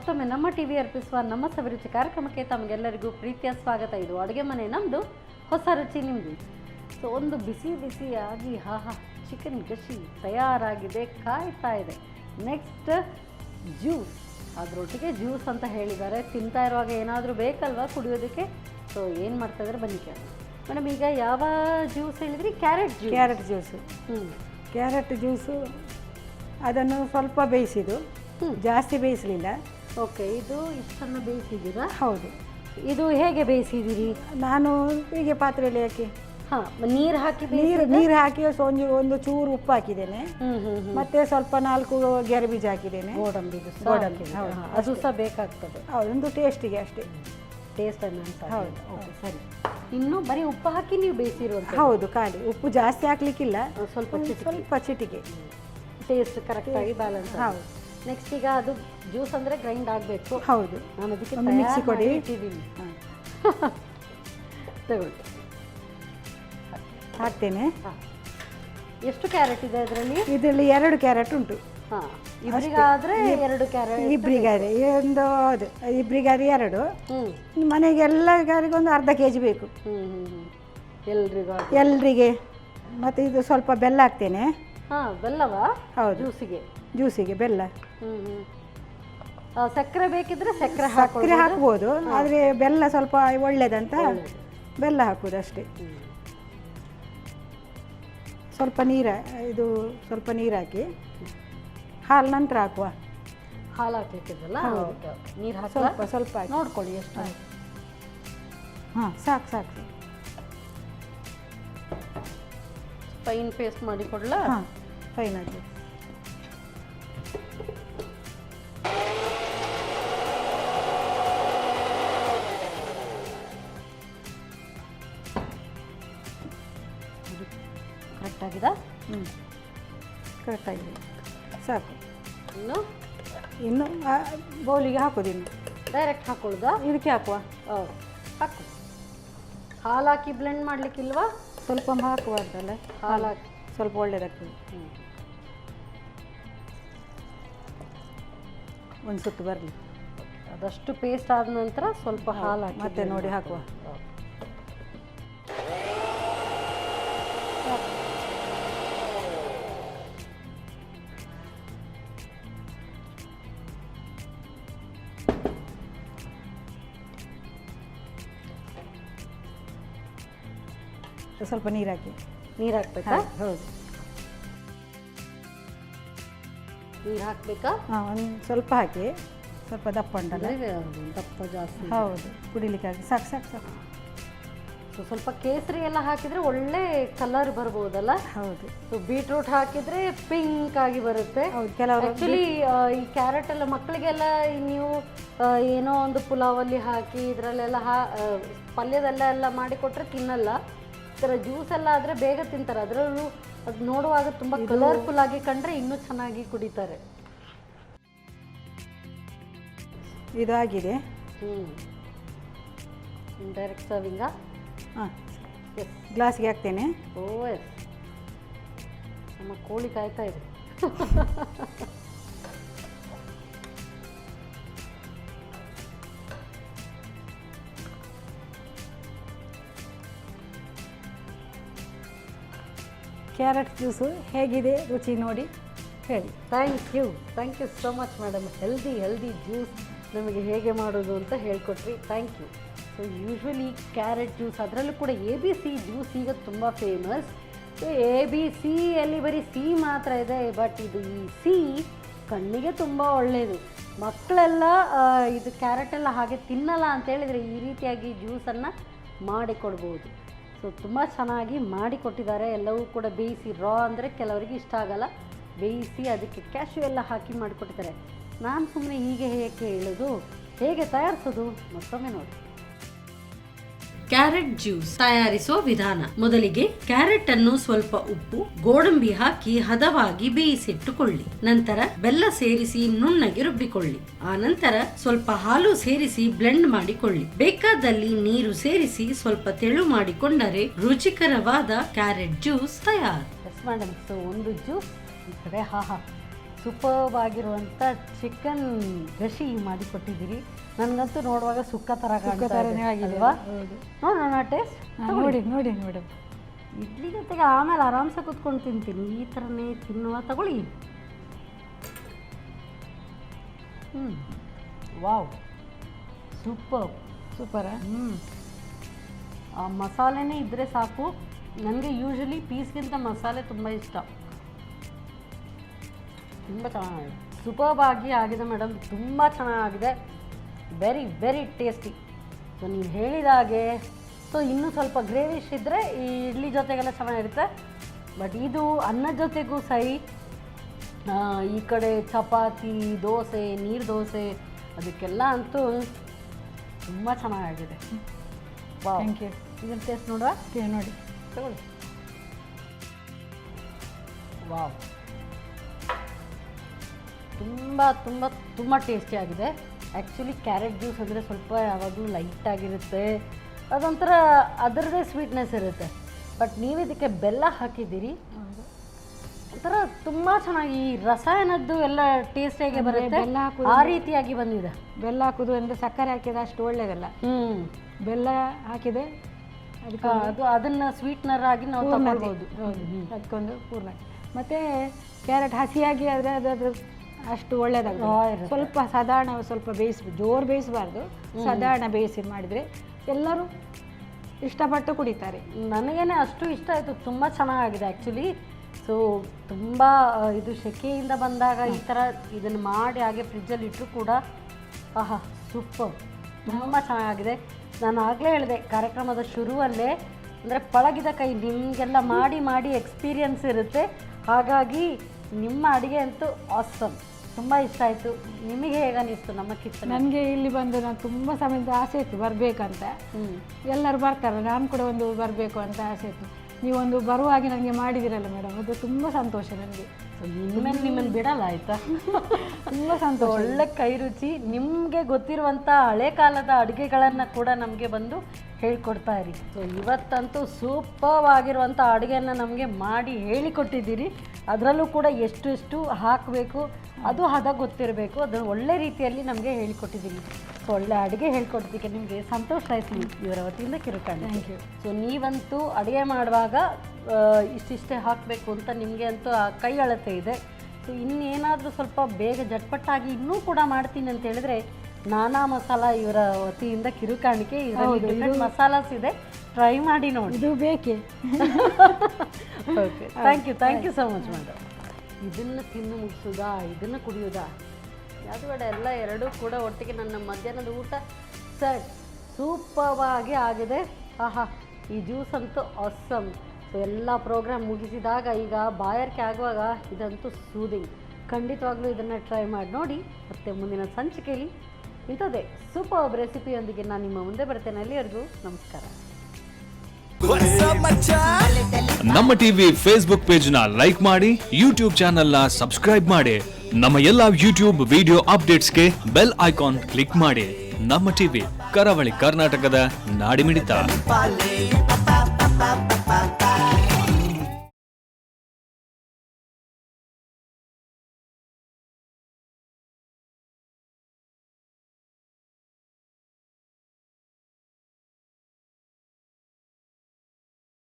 ಮತ್ತೊಮ್ಮೆ ನಮ್ಮ ಟಿವಿ ಅರ್ಪಿಸುವ ನಮ್ಮ ಸವಿರುಚಿ ಕಾರ್ಯಕ್ರಮಕ್ಕೆ ತಮಗೆಲ್ಲರಿಗೂ ಪ್ರೀತಿಯ ಸ್ವಾಗತ. ಇದು ಅಡುಗೆ ಮನೆ ನಮ್ಮದು, ಹೊಸ ರುಚಿ ನಿಮ್ಮದು. ಸೊ ಒಂದು ಬಿಸಿ ಬಿಸಿಯಾಗಿ ಚಿಕನ್ ಗಶಿ ತಯಾರಾಗಿದೆ, ಕಾಯ್ತಾ ಇದೆ. ನೆಕ್ಸ್ಟ್ ಜ್ಯೂಸ್, ಅದರೊಟ್ಟಿಗೆ ಜ್ಯೂಸ್ ಅಂತ ಹೇಳಿದ್ದಾರೆ. ತಿಂತಾ ಇರುವಾಗ ಏನಾದರೂ ಬೇಕಲ್ವಾ ಕುಡಿಯೋದಕ್ಕೆ. ಸೊ ಏನು ಮಾಡ್ತಾಯಿದ್ರೆ ಬನ್ನಿ ಕೇಳೋಣ. ಮೇಡಮ್ ಈಗ ಯಾವ ಜ್ಯೂಸ್ ಹೇಳಿದ್ರಿ? Carrot juice. ಕ್ಯಾರೆಟ್ ಜ್ಯೂಸು ಅದನ್ನು ಸ್ವಲ್ಪ ಬೇಯಿಸಿದ್ದು, ಜಾಸ್ತಿ ಬೇಯಿಸಲಿಲ್ಲ. ಓಕೆ, ಇದು ಇಷ್ಟನ್ನು ಬೇಯಿಸಿದ್ದೀರಾ? ಹೌದು. ಇದು ಹೇಗೆ ಬೇಯಿಸಿದ್ದೀರಿ? ನಾನು ಹೀಗೆ ಪಾತ್ರೆಯಲ್ಲಿ ಹಾಕಿ ನೀರು ಹಾಕಿ ನೀರು ಹಾಕಿ ಒಂದು ಚೂರು ಉಪ್ಪು ಹಾಕಿದ್ದೇನೆ. ಮತ್ತೆ ಸ್ವಲ್ಪ 4 ಗೆರೆ ಬೀಜ ಹಾಕಿದ್ದೇನೆ. ಗೋಡಂಬಿ. ಅದು ಸಹ ಬೇಕಾಗ್ತದೆ. ಹೌದು, ಒಂದು ಟೇಸ್ಟಿಗೆ ಅಷ್ಟೇ. ಟೇಸ್ಟ್ ಹೌದು. ಓಕೆ, ಸರಿ. ಇನ್ನು ಬರೀ ಉಪ್ಪು ಹಾಕಿ ನೀವು ಬೇಯಿಸಿರುವಂಥ? ಹೌದು, ಖಾಲಿ ಉಪ್ಪು ಜಾಸ್ತಿ ಹಾಕ್ಲಿಕ್ಕಿಲ್ಲ, ಸ್ವಲ್ಪ ಚಿಟಿಕೆ. ಟೇಸ್ಟ್ ಕರೆಕ್ಟಾಗಿ ಬ್ಯಾಲೆನ್ಸ್. ಹೌದು. ನೆಕ್ಸ್ಟ್ ಈಗ ಅದು ಜ್ಯೂಸ್ ಅಂದರೆ ಗ್ರೈಂಡ್ ಆಗಬೇಕು. ಹೌದು, ನಾನು ಅದಕ್ಕೆ ಮಿಕ್ಸಿ ಕೊಡಿ. ತಗೊಳ್ಳಿ, ಹಾಕ್ತೇನೆ. ಎಷ್ಟು ಕ್ಯಾರೆಟ್ ಇದೆ ಅದರಲ್ಲಿ? ಇದರಲ್ಲಿ 2 ಕ್ಯಾರೆಟ್ ಉಂಟು. ಇಬ್ಬರಿಗಾದ್ರೆ 2 ಕ್ಯಾರೆಟ್. ಇಬ್ಬರಿಗಾದ್ರೆ ಇಬ್ಬರಿಗಾದ್ರೆ 2. ಮನೆಗೆ ಎಲ್ಲರಿಗೊಂದು ಅರ್ಧ kg ಬೇಕು ಎಲ್ರಿಗೆ. ಮತ್ತೆ ಇದು ಸ್ವಲ್ಪ ಬೆಲ್ಲ ಹಾಕ್ತೇನೆ. ಬೆಲ್ಲವಾ? ಹೌದು, ಜ್ಯೂಸಿಗೆ ಬೆಲ್ಲ. ಸಕ್ಕರೆ ಬೇಕಿದ್ರೆ ಸಕ್ಕರೆ ಹಾಕ್ಬೋದು, ಆದರೆ ಬೆಲ್ಲ ಸ್ವಲ್ಪ ಒಳ್ಳೇದಂತ ಬೆಲ್ಲ ಹಾಕುವುದು ಅಷ್ಟೇ. ಸ್ವಲ್ಪ ನೀರು ಹಾಕಿ ಹಾಲು ನಂತರ ಹಾಕುವ. ಹಾಲು ಹಾಕ್ಲಿಕ್ಕಿದಲ್ಲ? ನೀರು ಹಾಕಿ ಸ್ವಲ್ಪ ನೋಡ್ಕೊಳ್ಳಿ ಎಷ್ಟು. ಸಾಕು. ಫೈನ್ ಪೇಸ್ಟ್ ಮಾಡಿ ಕೊಡಲಾ? ಫೈನ್ ಆಗಿ. ಕರೆಕ್ಟಾಗಿದೆ? ಕರೆಕ್ಟಾಗಿದೆ, ಸಾಕು. ಇನ್ನು ಬೌಲಿಗೆ ಹಾಕೋದು. ಇನ್ನು ಡೈರೆಕ್ಟ್ ಹಾಕೊಳ್ಳೋದಾ? ಇದಕ್ಕೆ ಹಾಕುವ. ಹಾಕು. ಹಾಲು ಹಾಕಿ ಬ್ಲೆಂಡ್ ಮಾಡಲಿಕ್ಕಿಲ್ವಾ? ಸ್ವಲ್ಪ ಹಾಕುವಂತಲ್ಲ, ಹಾಲು ಹಾಕಿ ಸ್ವಲ್ಪ ಒಳ್ಳೇದಾಗ್ತದೆ. ಒಂದು ಸುತ್ತು ಬರಲಿ. ಅದಷ್ಟು ಪೇಸ್ಟ್ ಆದ ನಂತರ ಸ್ವಲ್ಪ ಹಾಲು ಹಾಕಿ ಮತ್ತೆ ನೋಡಿ ಹಾಕುವ. ಸ್ವಲ್ಪ ನೀರು ಹಾಕಬೇಕಾ? ಹೌದು, ನೀರು ಹಾಕಬೇಕಾ? ಒಂದು ಸ್ವಲ್ಪ ಹಾಕಿ, ಸ್ವಲ್ಪ ದಪ್ಪ ಉಂಟಲ್ಲ, ದಪ್ಪ ಜಾಸ್ತಿ. ಹೌದು, ಕುಡಿಲಿಕ್ಕಾಗಿ ಸಾಕು. ಸೊ ಸ್ವಲ್ಪ ಕೇಸರಿ ಎಲ್ಲ ಹಾಕಿದರೆ ಒಳ್ಳೆ ಕಲರ್ ಬರ್ಬೋದಲ್ಲ? ಹೌದು. ಸೊ ಬೀಟ್ರೂಟ್ ಹಾಕಿದರೆ ಪಿಂಕ್ ಆಗಿ ಬರುತ್ತೆ. ಹೌದು. ಕೆಲವರು ಆ್ಯಕ್ಚುಲಿ ಈ ಕ್ಯಾರೆಟ್ ಎಲ್ಲ ಮಕ್ಕಳಿಗೆಲ್ಲ ನೀವು ಏನೋ ಒಂದು ಪುಲಾವಲ್ಲಿ ಹಾಕಿ ಇದರಲ್ಲೆಲ್ಲ ಪಲ್ಯದೆಲ್ಲ ಮಾಡಿಕೊಟ್ರೆ ತಿನ್ನಲ್ಲ. ಈ ಥರ ಜ್ಯೂಸ್ ಎಲ್ಲ ಆದರೆ ಬೇಗ ತಿಂತಾರೆ. ಅದರಲ್ಲೂ ಅದು ನೋಡುವಾಗ ತುಂಬ ಕಲರ್ಫುಲ್ ಆಗಿ ಕಂಡ್ರೆ ಇನ್ನೂ ಚೆನ್ನಾಗಿ ಕುಡಿತಾರೆ. ಇದಾಗಿದೆ. ಡೈರೆಕ್ಟ್ ಸರ್ವಿಂಗಾ? ಎಸ್, ಗ್ಲಾಸ್ಗೆ ಹಾಕ್ತೇನೆ. ಎಸ್, ನಮ್ಮ ಕೋಳಿ ಕಾಯ್ತಾ ಇದೆ. ಕ್ಯಾರೆಟ್ ಜ್ಯೂಸು ಹೇಗಿದೆ, ರುಚಿ ನೋಡಿ ಹೇಳಿ. Thank you so much madam. Healthy juice ನಮಗೆ ಹೇಗೆ ಮಾಡೋದು ಅಂತ ಹೇಳ್ಕೊಟ್ರಿ. Thank you. So usually carrot juice, ಅದರಲ್ಲೂ ಕೂಡ ABC ಜ್ಯೂಸ್ ಈಗ ತುಂಬ ಫೇಮಸ್. ABCಯಲ್ಲಿ ಬರೀ C ಮಾತ್ರ ಇದೆ, ಬಟ್ ಇದು ಈ C ಕಣ್ಣಿಗೆ ತುಂಬ ಒಳ್ಳೆಯದು. ಮಕ್ಕಳೆಲ್ಲ ಇದು ಕ್ಯಾರೆಟೆಲ್ಲ ಹಾಗೆ ತಿನ್ನಲ್ಲ ಅಂತೇಳಿದರೆ ಈ ರೀತಿಯಾಗಿ ಜ್ಯೂಸನ್ನು ಮಾಡಿಕೊಡ್ಬೋದು. ಸೊ ತುಂಬ ಚೆನ್ನಾಗಿ ಮಾಡಿಕೊಟ್ಟಿದ್ದಾರೆ. ಎಲ್ಲವೂ ಕೂಡ ಬೇಯಿಸಿ, ರಾ ಅಂದರೆ ಕೆಲವರಿಗೆ ಇಷ್ಟ ಆಗಲ್ಲ, ಬೇಯಿಸಿ ಅದಕ್ಕೆ ಕ್ಯಾಶ್ಯೂ ಎಲ್ಲ ಹಾಕಿ ಮಾಡಿಕೊಟ್ಟಿದ್ದಾರೆ. ನಾನು ಸುಮ್ಮನೆ ಹೀಗೆ ಹೇಗೆ ಹೇಳೋದು, ಹೇಗೆ ತಯಾರಿಸೋದು ಮತ್ತೊಮ್ಮೆ ನೋಡಿ. ಕ್ಯಾರೆಟ್ ಜ್ಯೂಸ್ ತಯಾರಿಸುವ ವಿಧಾನ. ಮೊದಲಿಗೆ ಕ್ಯಾರೆಟ್ ಅನ್ನು ಸ್ವಲ್ಪ ಉಪ್ಪು, ಗೋಡಂಬಿ ಹಾಕಿ ಹದವಾಗಿ ಬೇಯಿಸಿಟ್ಟುಕೊಳ್ಳಿ. ನಂತರ ಬೆಲ್ಲ ಸೇರಿಸಿ ನುಣ್ಣಗೆ ರುಬ್ಬಿಕೊಳ್ಳಿ. ಆ ನಂತರ ಸ್ವಲ್ಪ ಹಾಲು ಸೇರಿಸಿ ಬ್ಲೆಂಡ್ ಮಾಡಿಕೊಳ್ಳಿ. ಬೇಕಾದಲ್ಲಿ ನೀರು ಸೇರಿಸಿ ಸ್ವಲ್ಪ ತೆಳು ಮಾಡಿಕೊಂಡರೆ ರುಚಿಕರವಾದ ಕ್ಯಾರೆಟ್ ಜ್ಯೂಸ್ ತಯಾರು. ಮೇಡಮ್, ಸೊ ಒಂದು ಜ್ಯೂಸ್ ಈ ಕಡೆ ಸೂಪರ್ಬ್ ಆಗಿರುವಂಥ ಚಿಕನ್ ಗಶಿ ಮಾಡಿಕೊಟ್ಟಿದ್ದೀರಿ. ನನಗಂತೂ ನೋಡುವಾಗ ಸುಕ್ಕ ಥರ ಥರನೇ ಆಗಿದೆ. ಅಲ್ವಾ? ಹೌದು. ನೋಡೋಣ ಟೇಸ್ಟ್. ನೋಡಿ ನೋಡಿ ಮೇಡಮ್, ಇಡ್ಲಿ ಜೊತೆಗೆ ಆಮೇಲೆ ಆರಾಮ್ಸೆ ಕೂತ್ಕೊಂಡು ತಿಂತೀನಿ. ಈ ಥರನೇ ತಿನ್ನುವ ತಗೊಳ್ಳಿ. ವಾವ್, ಸೂಪರಾ? ಆ ಮಸಾಲೆನೇ ಇದ್ದರೆ ಸಾಕು. ನನಗೆ ಯೂಶಲಿ ಪೀಸ್ಗಿಂತ ಮಸಾಲೆ ತುಂಬ ಇಷ್ಟ. ತುಂಬ ಚೆನ್ನಾಗಿದೆ, ಸೂಪರ್ಬ್ ಆಗಿದೆ ಮೇಡಮ್, ತುಂಬ ಚೆನ್ನಾಗಿದೆ, ವೆರಿ ವೆರಿ ಟೇಸ್ಟಿ. ಸೊ ನೀವು ಹೇಳಿದ ಹಾಗೆ ಸೊ ಇನ್ನೂ ಸ್ವಲ್ಪ ಗ್ರೇವಿಶ್ ಇದ್ದರೆ ಈ ಇಡ್ಲಿ ಜೊತೆಗೆಲ್ಲ ಚೆನ್ನಾಗಿರುತ್ತೆ. ಬಟ್ ಇದು ಅನ್ನದ ಜೊತೆಗೂ ಸರಿ, ಈ ಕಡೆ ಚಪಾತಿ, ದೋಸೆ, ನೀರು ದೋಸೆ ಅದಕ್ಕೆಲ್ಲ ಅಂತೂ ತುಂಬ ಚೆನ್ನಾಗಿದೆ. Wow, thank you. ಇದನ್ನು ಟೇಸ್ಟ್ ನೋಡುವ. ನೋಡಿ ತಗೊಳ್ಳಿ. ವಾವ್, ತುಂಬ ತುಂಬ ತುಂಬ ಟೇಸ್ಟಿಯಾಗಿದೆ. ಆ್ಯಕ್ಚುಲಿ ಕ್ಯಾರೆಟ್ ಜ್ಯೂಸ್ ಅಂದರೆ ಸ್ವಲ್ಪ ಯಾವಾಗಲೂ ಲೈಟಾಗಿರುತ್ತೆ, ಅದೊಂಥರ ಅದರದ್ದೇ ಸ್ವೀಟ್ನೆಸ್ ಇರುತ್ತೆ. ಬಟ್ ನೀವು ಇದಕ್ಕೆ ಬೆಲ್ಲ ಹಾಕಿದ್ದೀರಿ, ಒಂಥರ ತುಂಬ ಚೆನ್ನಾಗಿ ಈ ರಸಾಯನದ್ದು ಎಲ್ಲ ಟೇಸ್ಟಿಯಾಗಿ ಬರುತ್ತೆ. ಬೆಲ್ಲ ಆ ರೀತಿಯಾಗಿ ಬಂದಿದೆ. ಬೆಲ್ಲ ಹಾಕೋದು ಅಂದರೆ ಸಕ್ಕರೆ ಹಾಕಿದ ಅಷ್ಟು ಒಳ್ಳೆಯದಲ್ಲ. ಬೆಲ್ಲ ಹಾಕಿದೆ ಅದಕ್ಕೆ ಅದನ್ನು ಸ್ವೀಟ್ನರ್ ಆಗಿ ನಾವು ತಗೊಳ್ಬೋದು. ಅದಕ್ಕೊಂದು ಪೂರ್ಣ. ಮತ್ತು ಕ್ಯಾರೆಟ್ ಹಸಿಯಾಗಿ ಆದರೆ ಅದು ಅಷ್ಟು ಒಳ್ಳೆಯದಾಗುತ್ತೆ. ಸ್ವಲ್ಪ ಸಾಧಾರಣ ಸ್ವಲ್ಪ ಜೋರು ಬೇಯಿಸಬಾರ್ದು, ಸಾಧಾರಣ ಬೇಯಿಸಿ ಮಾಡಿದರೆ ಎಲ್ಲರೂ ಇಷ್ಟಪಟ್ಟು ಕುಡಿತಾರೆ. ನನಗೇನೆ ಅಷ್ಟು ಇಷ್ಟ ಆಯಿತು, ತುಂಬ ಚೆನ್ನಾಗಿದೆ ಆ್ಯಕ್ಚುಲಿ. ಸೊ ತುಂಬ ಇದು ಸೆಕೆಯಿಂದ ಬಂದಾಗ ಈ ಥರ ಇದನ್ನು ಮಾಡಿ ಹಾಗೆ ಫ್ರಿಜ್ಜಲ್ಲಿ ಇಟ್ಟರು ಕೂಡ ಆಹಾ ಸೂಪರ್, ತುಂಬ ಚೆನ್ನಾಗಿದೆ. ನಾನು ಆಗಲೇ ಹೇಳಿದೆ ಕಾರ್ಯಕ್ರಮದ ಶುರುವಲ್ಲೇ, ಅಂದರೆ ಪಳಗಿದ ಕೈ, ನಿಮಗೆಲ್ಲ ಮಾಡಿ ಮಾಡಿ ಎಕ್ಸ್ಪೀರಿಯನ್ಸ್ ಇರುತ್ತೆ, ಹಾಗಾಗಿ ನಿಮ್ಮ ಅಡುಗೆ ಅಂತೂ ಆಸಮ್, ತುಂಬ ಇಷ್ಟ ಆಯಿತು. ನಿಮಗೆ ಹೇಗನ್ನಿಸ್ತು ನಮ್ಮ ಕಿಚನ್? ನನಗೆ ಇಲ್ಲಿ ಬಂದು ನಾನು ತುಂಬ ಸಮಯದ ಆಸೆ ಇತ್ತು ಬರಬೇಕಂತ. ಎಲ್ಲರೂ ಬರ್ತಾರೆ, ನಾನು ಕೂಡ ಒಂದು ಬರಬೇಕು ಅಂತ ಆಸೆ ಇತ್ತು. ನೀವೊಂದು ಬರುವಾಗೆ ನನಗೆ ಮಾಡಿದಿರಲ್ಲ ಮೇಡಮ್, ಅದು ತುಂಬ ಸಂತೋಷ ನನಗೆ. ಇನ್ಮೇಲೆ ನಿಮ್ಮನ್ನು ಬಿಡಲ್ಲ ಆಯಿತಾ? ತುಂಬ ಸಂತೋಷ. ಒಳ್ಳೆ ಕೈ ರುಚಿ, ನಿಮಗೆ ಗೊತ್ತಿರುವಂಥ ಹಳೆ ಕಾಲದ ಅಡುಗೆಗಳನ್ನು ಕೂಡ ನಮಗೆ ಬಂದು ಹೇಳ್ಕೊಡ್ತಾ ಇರಿ. ಸೊ ಇವತ್ತಂತೂ ಸೂಪರ್ ಆಗಿರುವಂಥ ಅಡುಗೆಯನ್ನು ನಮಗೆ ಮಾಡಿ ಹೇಳಿಕೊಟ್ಟಿದ್ದೀರಿ. ಅದರಲ್ಲೂ ಕೂಡ ಎಷ್ಟು ಹಾಕಬೇಕು ಅದು ಹದ ಗೊತ್ತಿರಬೇಕು, ಅದನ್ನು ಒಳ್ಳೆ ರೀತಿಯಲ್ಲಿ ನಮಗೆ ಹೇಳಿಕೊಟ್ಟಿದ್ದೀರಿ. ಸೊ ಒಳ್ಳೆ ಅಡುಗೆ ಹೇಳ್ಕೊಡ್ತಿಕ್ಕೆ ನಿಮಗೆ ಸಂತೋಷ ಆಯಿತು ಇವರ ವತಿಯಿಂದ ಕಿರುಕಾಣಿ. Thank you. ಸೊ ನೀವಂತೂ ಅಡುಗೆ ಮಾಡುವಾಗ ಇಷ್ಟಿಷ್ಟೇ ಹಾಕಬೇಕು ಅಂತ ನಿಮಗೆ ಅಂತೂ ಆ ಕೈ ಅಳತೆ ಇದೆ. ಸೊ ಇನ್ನೇನಾದರೂ ಸ್ವಲ್ಪ ಬೇಗ ಜಟ್ಪಟ್ಟಾಗಿ ಇನ್ನೂ ಕೂಡ ಮಾಡ್ತೀನಿ ಅಂತ ಹೇಳಿದ್ರೆ ನಾನಾ ಮಸಾಲ ಇವರ ವತಿಯಿಂದ ಕಿರುಕಾಣಿಕೆ. ಇದರಲ್ಲಿ ಡಿಫ್ರೆಂಟ್ ಮಸಾಲಾಸ್ ಇದೆ, ಟ್ರೈ ಮಾಡಿ ನೋಡಿ. ಇದು ಬೇಕೇ. Okay, thank you so much madam. ಇದನ್ನು ತಿನ್ನು ಮುಗಿಸೋದಾ, ಇದನ್ನು ಕುಡಿಯೋದಾ, ಯಾವುದು ಬೇಡ, ಎಲ್ಲ ಎರಡೂ ಕೂಡ ಒಟ್ಟಿಗೆ ನನ್ನ ಮಧ್ಯಾಹ್ನದ ಊಟ ಸೆಟ್ ಸೂಪರ್ವಾಗಿ ಆಗಿದೆ. ಆಹಾ, ಈ ಜ್ಯೂಸ್ ಅಂತೂ ಆಸಮ್. ಸೊ ಎಲ್ಲ ಪ್ರೋಗ್ರಾಮ್ ಮುಗಿಸಿದಾಗ ಈಗ ಬಾಯಾರಿಕೆ ಆಗುವಾಗ ಇದಂತೂ ಸೂದಿಂಗ್. ಖಂಡಿತವಾಗ್ಲೂ ಇದನ್ನು ಟ್ರೈ ಮಾಡಿ ನೋಡಿ. ಮತ್ತು ಮುಂದಿನ ಸಂಚಿಕೆಯಲ್ಲಿ ಇಂಥದ್ದೇ ಸೂಪರ್ ರೆಸಿಪಿಯೊಂದಿಗೆ ನಾನು ನಿಮ್ಮ ಮುಂದೆ ಬರ್ತೇನೆ. ಅಲ್ಲಿವರೆಗೂ ನಮಸ್ಕಾರ. ನಮ್ಮ ಟಿವಿ ಫೇಸ್ಬುಕ್ ಪೇಜ್ ನ ಲೈಕ್ ಮಾಡಿ, ಯೂಟ್ಯೂಬ್ ಚಾನೆಲ್ ನ ಸಬ್ಸ್ಕ್ರೈಬ್ ಮಾಡಿ, ನಮ್ಮ ಎಲ್ಲಾ ಯೂಟ್ಯೂಬ್ ವಿಡಿಯೋ ಅಪ್ಡೇಟ್ಸ್ಗೆ ಬೆಲ್ ಐಕಾನ್ ಕ್ಲಿಕ್ ಮಾಡಿ. ನಮ್ಮ ಟಿವಿ, ಕರಾವಳಿ ಕರ್ನಾಟಕದ ನಾಡಿಮಿಡಿತ.